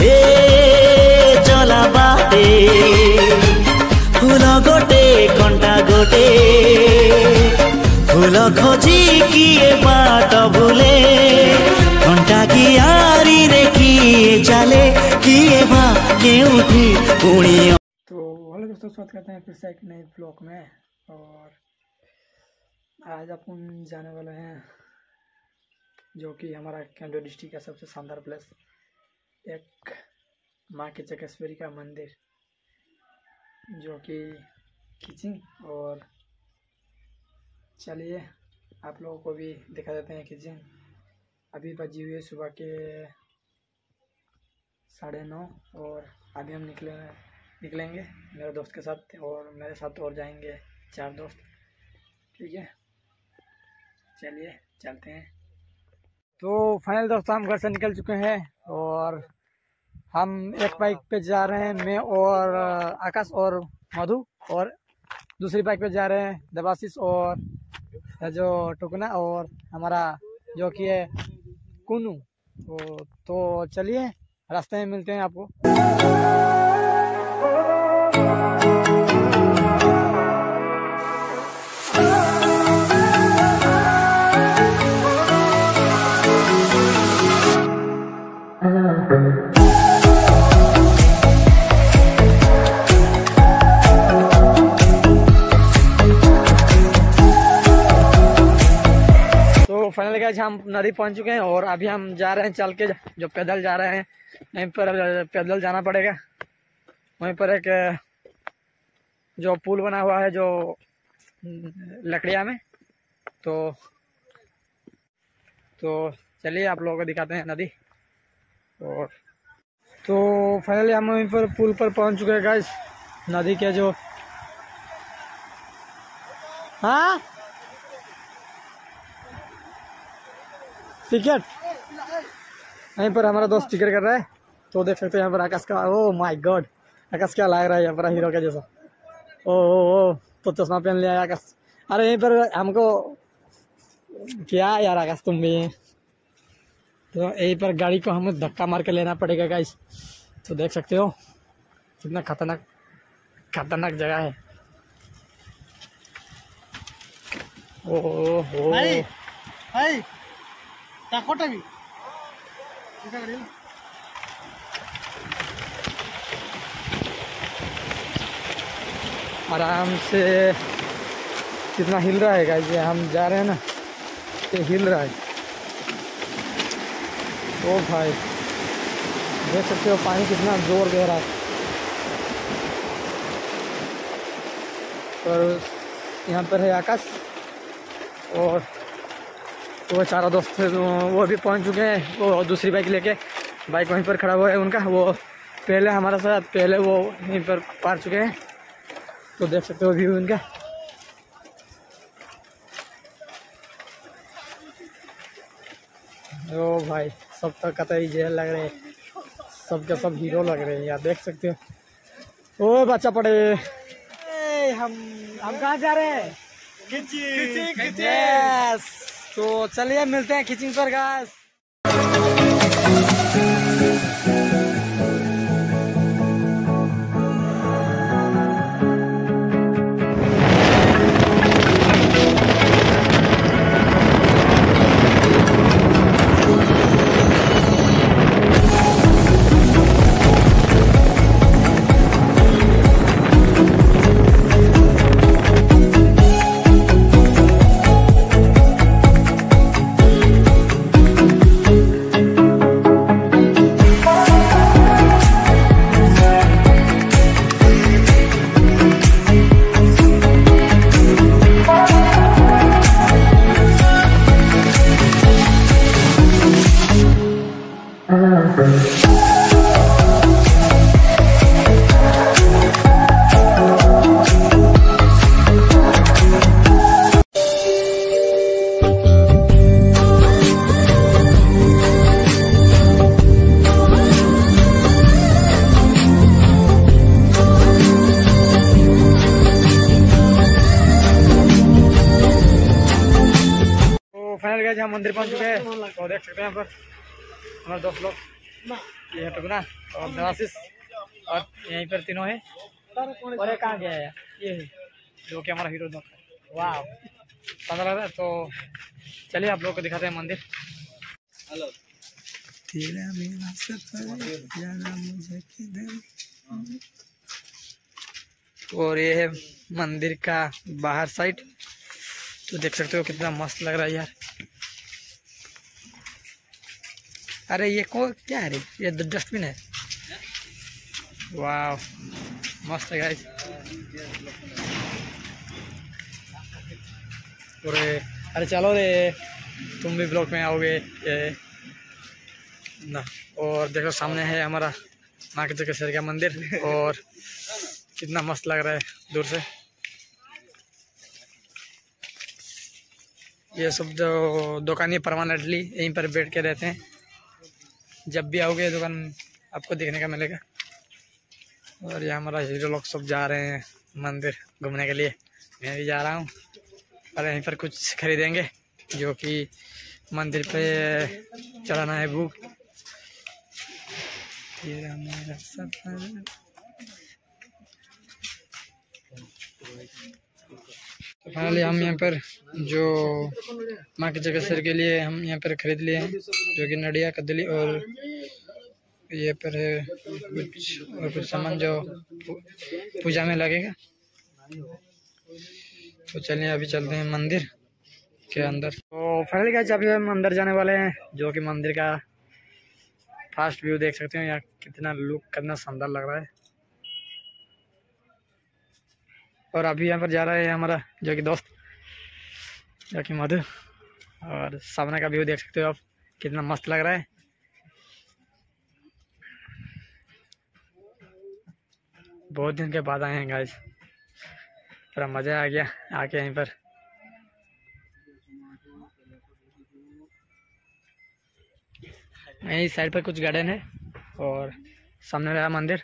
ए चला बाटे फूल गोटे कंटा गोटे फूल खोजी किए बाट भूले कंटा की आरी रे किए चले किए बा केउठी पुणी। तो हेलो दोस्तों, स्वागत करते हैं फिर से एक नए ब्लॉग में। और आज अपन जाने वाले हैं जो कि हमारा कैंडो डिस्ट्रिक्ट का सबसे शानदार प्लेस, एक माँ के चकेश्वरी का मंदिर जो कि खिचिंग। और चलिए आप लोगों को भी दिखा देते हैं खिचिंग। अभी बजी हुई है सुबह के 9:30 और अभी हम निकलेंगे मेरे दोस्त के साथ, और मेरे साथ और जाएंगे 4 दोस्त। ठीक है, चलिए चलते हैं। तो फाइनल दोस्तों, हम घर से निकल चुके हैं और हम एक बाइक पे जा रहे हैं, मैं और आकाश और मधु, और दूसरी बाइक पे जा रहे हैं देवाशीष और जो टुकना और हमारा जो कि है कुनू। तो चलिए रास्ते में मिलते हैं आपको। तो फाइनली गाइस हम नदी पहुंच चुके हैं और अभी हम जा रहे हैं चल के, जो पैदल जा रहे हैं। यहीं पर पैदल जाना पड़ेगा। वहीं पर एक जो पुल बना हुआ है जो लकड़िया में, तो चलिए आप लोगों को दिखाते हैं नदी। और तो फाइनली हम वहीं पर पुल पर पहुंच चुके हैं गाइस, नदी के जो। हाँ टिकट यहीं पर हमारा दोस्त टिकट कर रहा है। तो देख सकते हैं यहाँ पर आकाश का, ओ माय गॉड, आकाश क्या लग रहा है यहाँ पर हीरो का जैसा। ओ तो चश्मा पहन लिया आकाश। अरे यहीं पर हमको क्या यार आकाश तुम भी। तो यहीं पर गाड़ी को हमें धक्का मार के लेना पड़ेगा गाइस। तो देख सकते हो कितना खतरनाक जगह है। ओहो आराम से कितना हिल रहा है गाइस, ये हम जा रहे हैं ना, ये हिल रहा है। ओ भाई देख सकते हो पानी कितना जोर दे रहा है। और यहाँ पर है आकाश और वो 4 दोस्त थे, तो वो भी पहुँच चुके हैं। वो दूसरी बाइक लेके, बाइक वहीं पर खड़ा हुआ है उनका। वो पहले हमारा साथ, पहले वो यहीं पर पार चुके हैं। तो देख सकते हो व्यू उनका। ओ भाई सब तो कतई जेल लग रहे हैं, सब के सब हीरो लग रहे हैं यार, देख सकते हो। ओ बच्चा पड़े, हम कहाँ जा रहे हैं? खिचिंग। यस, तो चलिए मिलते हैं खिचिंग पर गाइस। फाइनल गाइस हम मंदिर पहुंच चुके हैं। तो देख सकते हैं यहाँ पर हमारे दोस्त लोग। ये है टुकना और देवाशीष और यहीं पर तीनों है। और ये कहाँ गया है? ये है जो कि हमारा हीरो दोस्त है। वाह पता लग रहा है। तो चलिए आप लोग को दिखाते हैं मंदिर। तेरा मेरा सफर जाना मुझे किधर। और ये है मंदिर का बाहर साइड, तो देख सकते हो कितना मस्त लग रहा है यार। अरे ये क्या है रे? ये डस्टबिन है। वाह मस्त है गाइस। अरे चलो रे तुम भी ब्लॉग में आओगे ये ना। और देखो सामने है हमारा माँ के जगेश्वरी का मंदिर और कितना मस्त लग रहा है दूर से। ये सब जो दुकानी परमानेंटली यहीं पर बैठ के रहते हैं। जब भी आओगे दुकान आपको देखने का मिलेगा। और ये हमारा हीरो लोग सब जा रहे हैं मंदिर घूमने के लिए। मैं भी जा रहा हूँ और यहीं पर कुछ खरीदेंगे जो कि मंदिर पे चढ़ाना है भूख। तो फाइनली हम यहाँ पर जो माँ के जगेश्वर के लिए हम यहाँ पर खरीद लिए हैं जो कि नडिया कदली और ये पर है कुछ सामान जो पूजा में लगेगा। तो चलिए अभी चलते हैं मंदिर के अंदर। तो फाइनली गाइस अभी हम अंदर जाने वाले हैं जो कि मंदिर का फास्ट व्यू देख सकते हो। यहाँ कितना लुक कितना शानदार लग रहा है। और अभी यहाँ पर जा रहा है हमारा जो कि दोस्त जो कि मधु। और सामने का व्यू देख सकते हो आप कितना मस्त लग रहा है। बहुत दिन के बाद आए हैं गाइस, पूरा मज़ा आ गया आके यहीं पर। यहीं साइड पर कुछ गार्डन है और सामने रहा मंदिर।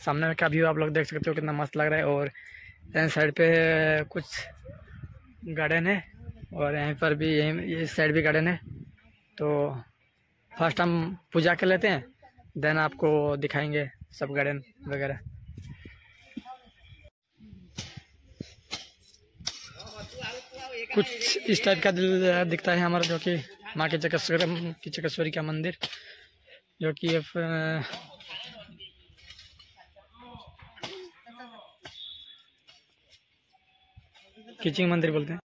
सामने का व्यू आप लोग देख सकते हो कितना मस्त लग रहा है। और यहीं साइड पे कुछ गार्डन है और यहीं पर भी ये साइड भी गार्डन है। तो फर्स्ट हम पूजा कर लेते हैं देन आपको दिखाएंगे सब गार्डन वगैरह। कुछ इस टाइप का दिखता है हमारा जो कि माँ के जगेश्वरी का मंदिर जो कि किचिंग मंदिर बोलते हैं।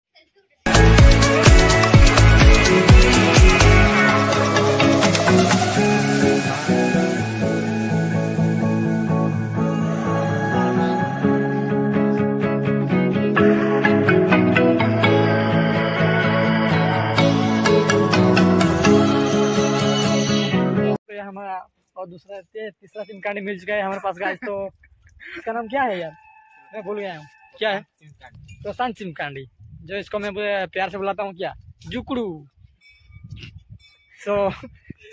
हमारा और दूसरा तीसरा सिम कार्ड मिल चुका है हमारे पास गाइस। तो इसका नाम क्या है यार मैं भूल गया हूँ। क्या है? तो सन सिम कांडी जो इसको मैं प्यार से बुलाता हूँ क्या जुकड़ू। तो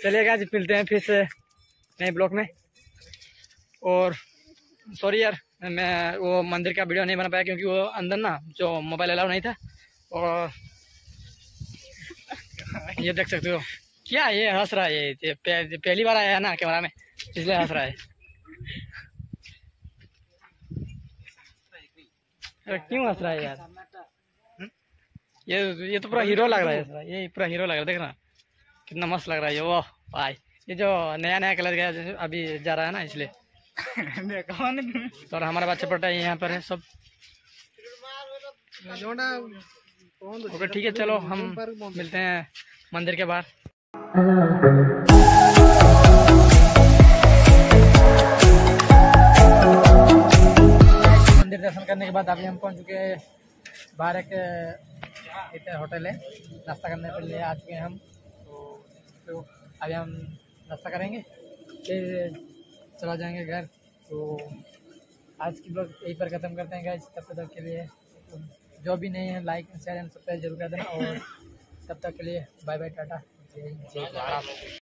चलिए गाइस मिलते हैं फिर से नए ब्लॉग में। और सॉरी यार मैं वो मंदिर का वीडियो नहीं बना पाया क्योंकि वो अंदर ना जो मोबाइल अलाउ नहीं था। और ये देख सकते हो क्या ये हंस रहा है। ये पहली बार आया है ना कैमरा में इसलिए हंस रहा है। क्यों हंस रहा है यार? ये तो पूरा हीरो लग रहा है। ये पूरा हीरो लग रहा है देखना कितना मस्त लग रहा है। ये वो भाई ये जो नया कलर का अभी जा रहा है ना इसलिए। और हमारा बच्चा पड़ता है यहाँ पर है सब। ओके ठीक है चलो हम मिलते हैं मंदिर के बाहर। मंदिर दर्शन करने के बाद अभी हम पहुंच चुके हैं बाहर। एक होटल है नाश्ता करने के लिए आ चुके हैं हम। तो अभी हम नाश्ता करेंगे फिर चला जाएंगे घर। तो आज की ब्लॉग यहीं पर ख़त्म करते हैं गाइस। तब तक के लिए जो भी नहीं है लाइक शेयर एंड सब्सक्राइब जरूर कर देना। और तब तक के लिए बाय बाय टाटा जय भारत।